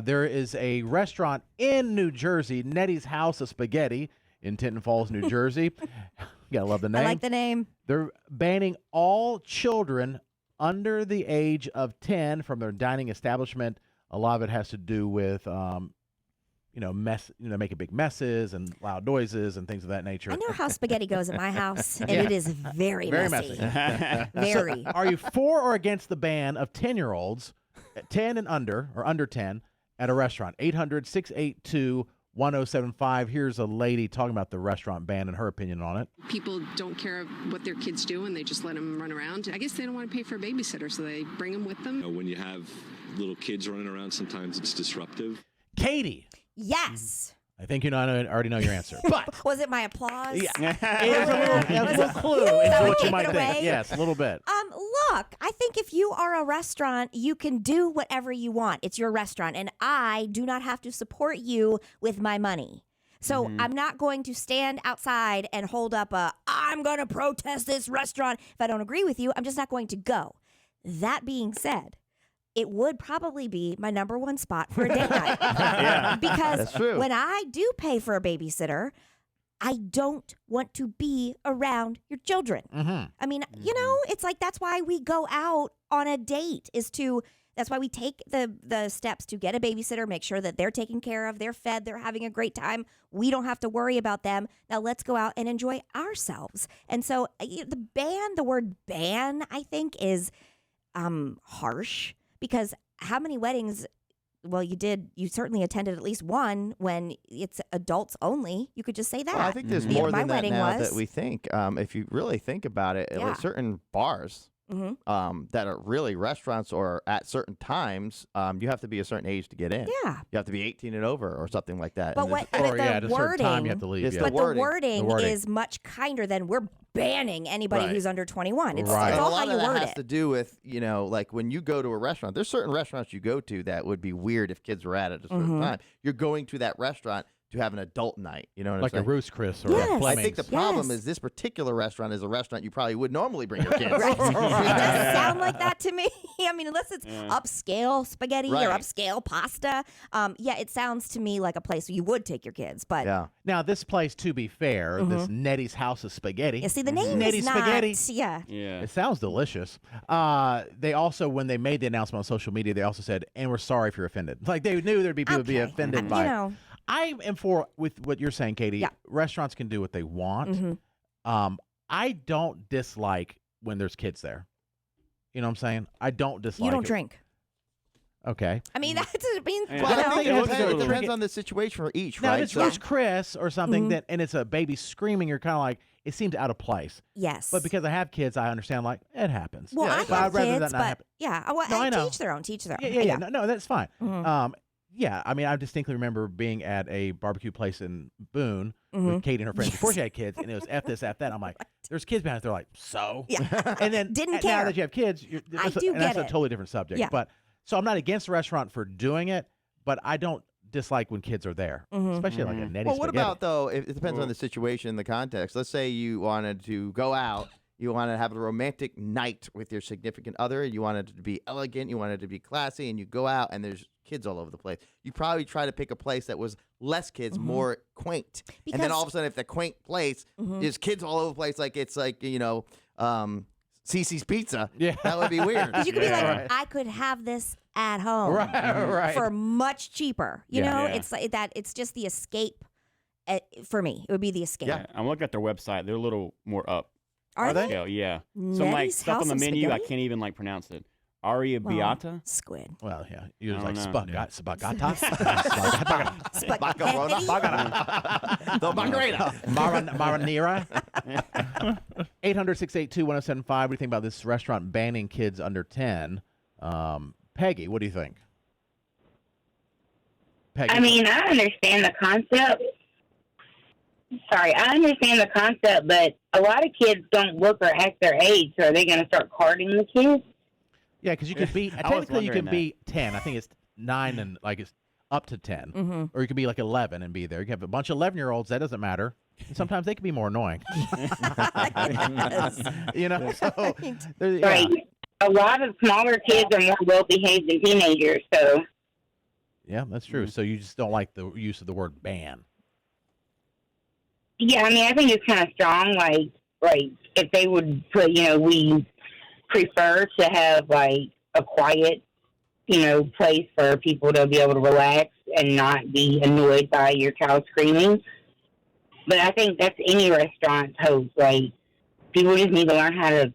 There is a restaurant in New Jersey, Nettie's House of Spaghetti in Tinton Falls, New Jersey. Gotta love the name. I like the name. They're banning all children under the age of 10 from their dining establishment. A lot of it has to do with, making big messes and loud noises and things of that nature. I know how spaghetti goes at my house, and it is very messy. Very. So, are you for or against the ban of 10-year-olds, 10 and under, or under 10, at a restaurant? 800-682-1075. Here's a lady talking about the restaurant ban and her opinion on it. People don't care what their kids do and they just let them run around. I guess they don't want to pay for a babysitter, so they bring them with them. When you have little kids running around, sometimes it's disruptive. Katie. Yes. I think already know your answer. But was it my applause? Yeah. It was a little clue into what you might think. Yes, a little bit. Look, I think if you are a restaurant, you can do whatever you want. It's your restaurant, and I do not have to support you with my money. So I'm not going to stand outside and hold up I'm going to protest this restaurant. If I don't agree with you, I'm just not going to go. That being said, it would probably be my number one spot for a date night. Yeah, because when I do pay for a babysitter, I don't want to be around your children. Mm-hmm. I mean, it's like that's why we go out on a date that's why we take the steps to get a babysitter, make sure that they're taken care of, they're fed, they're having a great time. We don't have to worry about them. Now let's go out and enjoy ourselves. And so the word ban, I think is harsh. Because how many weddings, you certainly attended at least one when it's adults only. You could just say that. Well, I think there's more than that now was. that we think. If you really think about it, like certain bars that are really restaurants or at certain times, you have to be a certain age to get in. Yeah. You have to be 18 and over or something like that. But at a certain time you have to leave. But the wording is much kinder than we're banning anybody who's under 21. It's all how you word it. Has to do with, like when you go to a restaurant, there's certain restaurants you go to that would be weird if kids were at a certain time. You're going to that restaurant to have an adult night. You know what I'm saying? Like a Roost Chris or a Fleming's. I think the problem is this particular restaurant is a restaurant you probably would normally bring your kids. It does sound like that to me. I mean, unless it's upscale spaghetti or upscale pasta. It sounds to me like a place where you would take your kids. But now this place, to be fair, this Nettie's House of Spaghetti. You see, the name Nettie's is not. Spaghetti. Yeah. It sounds delicious. They also, when they made the announcement on social media, they also said, "And we're sorry if you're offended." Like they knew there'd be people be offended by it. I am for, with what you're saying, Katie, restaurants can do what they want. I don't dislike when there's kids there. You know what I'm saying? I don't dislike You don't drink. Okay. I mean, that's I think it depends on the situation for each, now, right? if it's Rose Chris or something and it's a baby screaming, you're kind of like, it seems out of place. Yes. But because I have kids, I understand, like, it happens. Well, I have I'd rather kids, that not but happen. I know. teach their own. Yeah. No, that's fine. I mean, I distinctly remember being at a barbecue place in Boone with Katie and her friends before she had kids, and it was F this, F that. I'm like, there's kids behind us. They're like, so? Yeah. And then Didn't care. Now that you have kids, that's a totally different subject. Yeah. But so I'm not against the restaurant for doing it, but I don't dislike when kids are there, especially like a Nettie's Well, what spaghetti. about, though, it depends on the situation and the context. Let's say you wanted to go out. You wanted to have a romantic night with your significant other. You wanted it to be elegant. You wanted it to be classy. And you go out and there's kids all over the place. You probably try to pick a place that was less kids, more quaint. And then all of a sudden, if the quaint place is kids all over the place, like it's like, Cece's Pizza, that would be weird. Because you could be like, I could have this at home for much cheaper. You know, it's like that. It's just the escape for me. It would be the escape. Yeah, I'm looking at their website. They're a little more up. Are they? Yeah. Nettie's Some like stuff on the House of menu, Spaghetti? I can't even like pronounce it. Aria Beata? Squid. Well, yeah. You was I like don't know. spagata. The Margarita. Marinara. 800-682-1075. What do you think about this restaurant banning kids under 10? Peggy, what do you think? Peggy. I mean, I understand the concept. I understand the concept, but a lot of kids don't look or act their age, so are they going to start carding the kids? Yeah, because you could be technically you can be 10. I think it's 9 and like it's up to 10, or you could be like 11 and be there. You can have a bunch of 11-year-olds. That doesn't matter. And sometimes they can be more annoying. You know, so Right. A lot of smaller kids are more well behaved than teenagers, so. Yeah, that's true. So you just don't like the use of the word ban. Yeah, I mean, I think it's kind of strong. Like if they would put, we prefer to have like a quiet, place for people to be able to relax and not be annoyed by your child screaming. But I think that's any restaurant's hope. Like, people just need to learn how to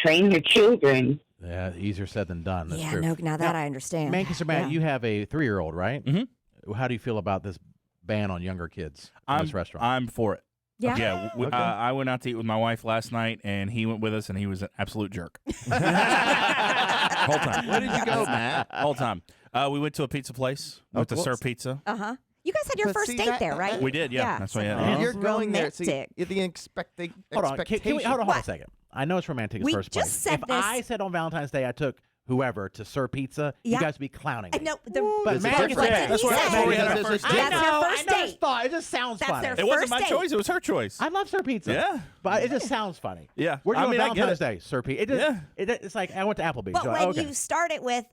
train your children. Yeah, easier said than done. That's Yeah, true. now that I understand. Manchester Matt, you have a 3-year-old, right? Mm-hmm. How do you feel about this ban on younger kids in this restaurant? I'm for it. Yeah. Yeah, Okay. I went out to eat with my wife last night, and he went with us, and he was an absolute jerk. Whole time. Where did you go, Matt? Whole time. We went to a pizza place. Went to Sir Pizza. Uh-huh. You guys had your But first see, date there, right? We did, yeah. That's why. Yeah. And you're going there. See, Romantic. the expectation. Hold on. Can we, hold on a second. I know it's romantic in We first just place. said if this. I said on Valentine's Day I took whoever to Sir Pizza, you Yeah. guys would be clowning me. No, But There's a Matt difference. said That's what we had our first date. That's their first I just date. thought it just sounds That's funny. their It wasn't first my date. choice. It was her choice. I love Sir Pizza. Yeah. But it just sounds funny. Yeah. Where'd you I go mean, on I get Valentine's it. Day? Sir Pizza. It just, Yeah. it's like I went to Applebee's. But You're when like, okay. you start it with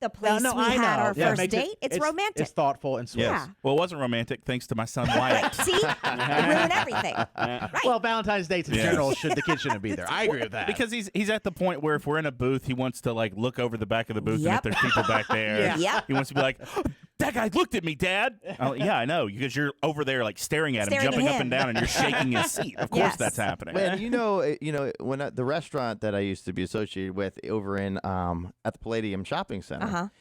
the place no, we I had know. our Yeah, it first makes date, it's romantic. It's thoughtful and sweet. Yeah. Well, it wasn't romantic thanks to my son Wyatt. See? It ruined everything. Right. Well, Valentine's dates in Yeah. general, the kid shouldn't be there. I agree with that. Because he's at the point where if we're in a booth, he wants to like look over the back of the booth, and if Yep. there's people back there, Yep. he wants to be like, "Oh, that guy looked at me, Dad." Oh, yeah, I know, because you're over there like staring at him, Staring at jumping up him. and down, and you're shaking his seat. Of course, Yes. that's happening. Man, when the restaurant that I used to be associated with over in at the Palladium Shopping Center,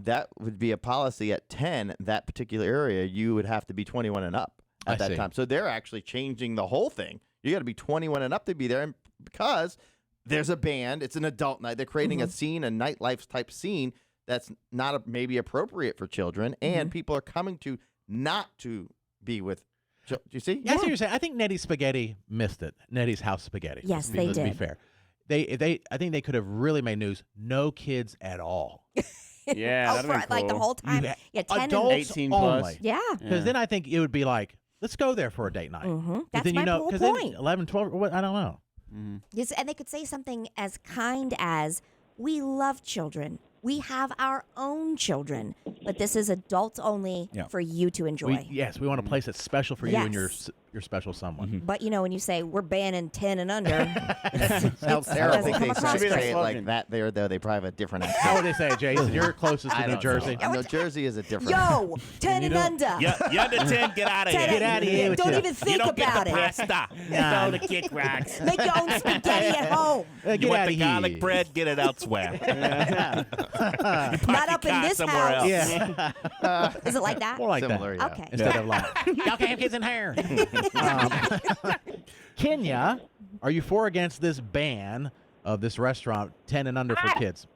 that would be a policy at 10. That particular area, you would have to be 21 and up at that time. So they're actually changing the whole thing. You got to be 21 and up to be there, and because there's a band, it's an adult night. They're creating a scene, a nightlife type scene that's not maybe appropriate for children, and people are coming to not to be with. Do you see? Yeah, I see what you're saying. I think Nettie's Spaghetti missed it. Nettie's House Spaghetti. Yes, Let's they be did. fair. I think they could have really made news. No kids at all. Yeah, that'd for, been like the cool. whole time. Yeah, 10 adults 18 only. plus. Yeah. Because then I think it would be like, let's go there for a date night. That's then, my whole then point. 11, 12, what, I don't know. Yes, and they could say something as kind as, "We love children. We have our own children, but this is adults only for you to enjoy." We want a place that's special for you and your Yes. special someone. But when you say we're banning 10 and under, Sounds it terrible. I doesn't think come they across say great. it like that there, though. They probably have a different accent. How would they say it, Jason? You're closest to I New don't Jersey. know. No, Jersey is a different. Yo, 10 and under. Yeah, you under 10, get out of 10 here. Get outta here with Don't you. even You think don't get about the it. pasta. Throw the kick rocks. Make your own spaghetti at home. Get You want outta the garlic here. bread? Get it elsewhere. Not up in this somewhere house. else. Yeah. Is it like that? More like Similar, that. yeah. Okay. Instead of like, y'all can't have kids in here. Kenya, are you for or against this ban of this restaurant 10 and under for kids?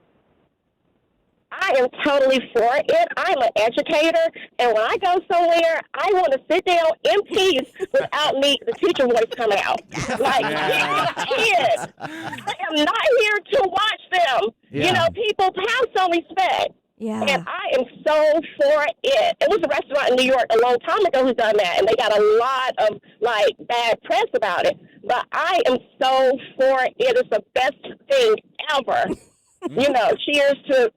I am totally for it. I'm an educator, and when I go somewhere, I want to sit down in peace without the teacher voice coming out. Like, kids, I am not here to watch them. Yeah. People have some respect. Yeah. And I am so for it. It was a restaurant in New York a long time ago who done that, and they got a lot of, bad press about it. But I am so for it. It's the best thing ever. Cheers to,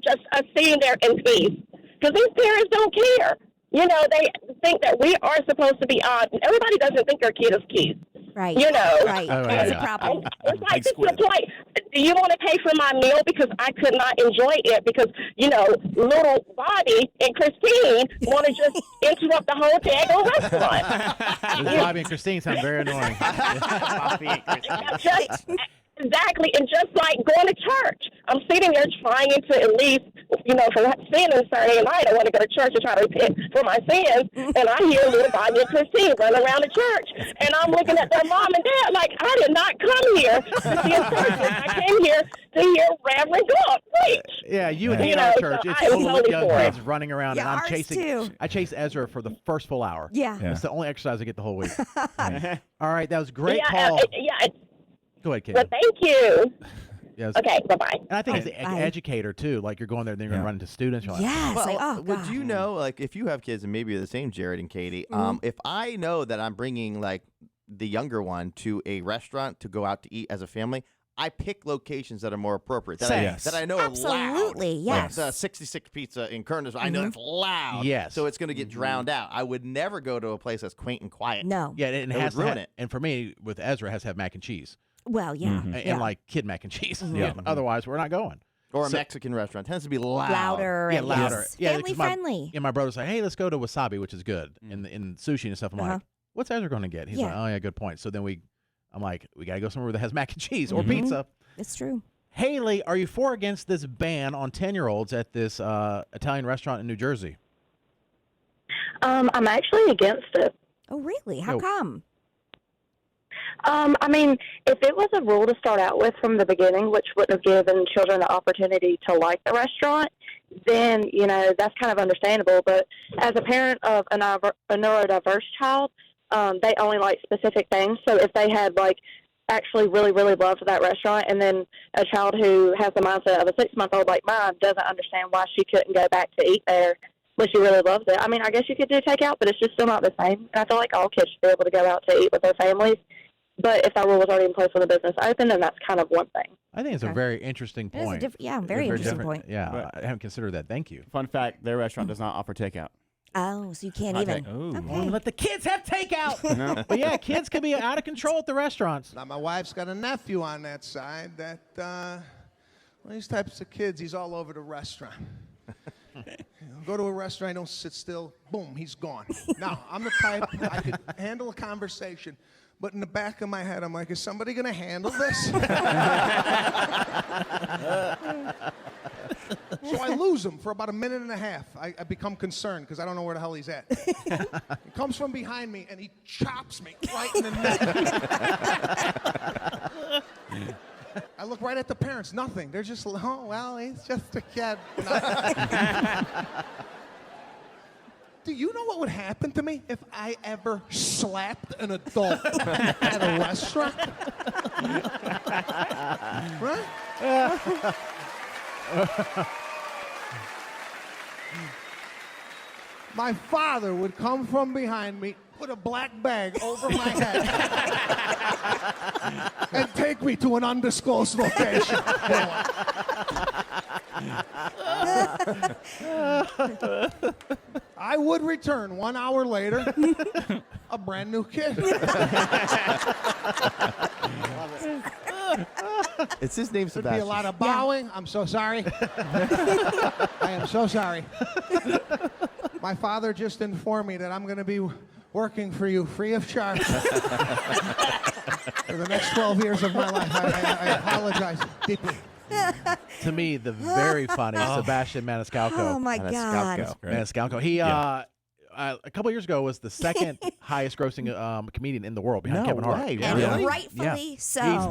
just us sitting there in peace. Because these parents don't care. They think that we are supposed to be on. Everybody doesn't think their kid is cute. Right. Right. Oh, That's yeah. a problem. It's like, this is the point. Do you want to pay for my meal because I could not enjoy it because, little Bobby and Christine want to just interrupt the whole daggone restaurant? Bobby and Christine sound very annoying. Exactly, and just like going to church. I'm sitting there trying to at least, for sin on Saturday night, I want to go to church and try to repent for my sins, and I hear little Bobby and Christine running around the church, and I'm looking at their mom and dad like, I did not come here to see a church. I came here to hear Reverend God preach. Yeah, you and hate our church. so It's I am full of totally young for it. kids running around, Yeah, and I'm ours chasing. too. I chase Ezra for the first full hour. Yeah. That's the only exercise I get the whole week. All right, that was a great Yeah, call. Go ahead, Kate. Well, thank you. Yes. Okay, bye-bye. And I think as an educator too, like you're going there, and then you're gonna run into students. You're like, Yes. Well, God. would you know, if you have kids, and maybe you're the same, Jared and Katie, if I know that I'm bringing, the younger one to a restaurant to go out to eat as a family, I pick locations that are more appropriate. That, Yes. that I know are loud. Absolutely, yes. Like 66 Pizza in Kernersville. I know that's loud. Yes. So it's going to get drowned out. I would never go to a place that's quaint and quiet. No. Yeah, and it It has would to ruin ha- it. And for me, with Ezra, it has to have mac and cheese. Well, yeah. And like kid mac and cheese. Yeah. Otherwise, we're not going. Or a Mexican restaurant tends to be loud. Louder. Yeah, and louder. yes, Yeah, family 'cause my- friendly. And my brother's like, hey, let's go to Wasabi, which is good, in sushi and stuff. I'm like, what's Ezra going to get? He's Yeah. like, oh, yeah, good point. So then I'm like, we got to go somewhere that has mac and cheese or pizza. It's true. Haley, are you for or against this ban on 10-year-olds at this Italian restaurant in New Jersey? I'm actually against it. Oh, really? How No. come? I mean, if it was a rule to start out with from the beginning, which wouldn't have given children the opportunity to like the restaurant, then, that's kind of understandable. But as a parent of a neurodiverse child, they only like specific things. So if they had, actually really, really loved that restaurant, and then a child who has the mindset of a 6-month-old like mine doesn't understand why she couldn't go back to eat there when she really loves it. I mean, I guess you could do takeout, but it's just still not the same. And I feel like all kids should be able to go out to eat with their families. But if that rule was already in place when the business opened, then that's kind of one thing. I think it's a very interesting It is point. very interesting different. point. Yeah, But- I haven't considered that. Thank you. Fun fact: their restaurant does not offer takeout. Oh, so you can't Not even. take- Ooh. Okay. Let the kids have takeout. No. But yeah, kids can be out of control at the restaurants. Now, my wife's got a nephew on that side that, these types of kids, he's all over the restaurant. Go to a restaurant, don't sit still, boom, he's gone. Now, I'm the type, I could handle a conversation, but in the back of my head, I'm like, is somebody going to handle this? So I lose him for about a minute and a half. I become concerned because I don't know where the hell he's at. He comes from behind me and he chops me right in the neck. I look right at the parents, nothing. They're just, oh, well, he's just a kid. Do you know what would happen to me if I ever slapped an adult at a restaurant? Right? My father would come from behind me, put a black bag over my head, and take me to an undisclosed location. I would return 1 hour later, a brand new kid. It's his name, There'd Sebastian. be a lot of bowing. I'm so sorry. I am so sorry. My father just informed me that I'm going to be working for you free of charge for the next 12 years of my life. I apologize deeply. To me, the very funny Sebastian Maniscalco. Oh my God. Maniscalco. He a couple years ago was the second highest grossing comedian in the world behind No Kevin Hart. way, And really? rightfully Yeah. so. He's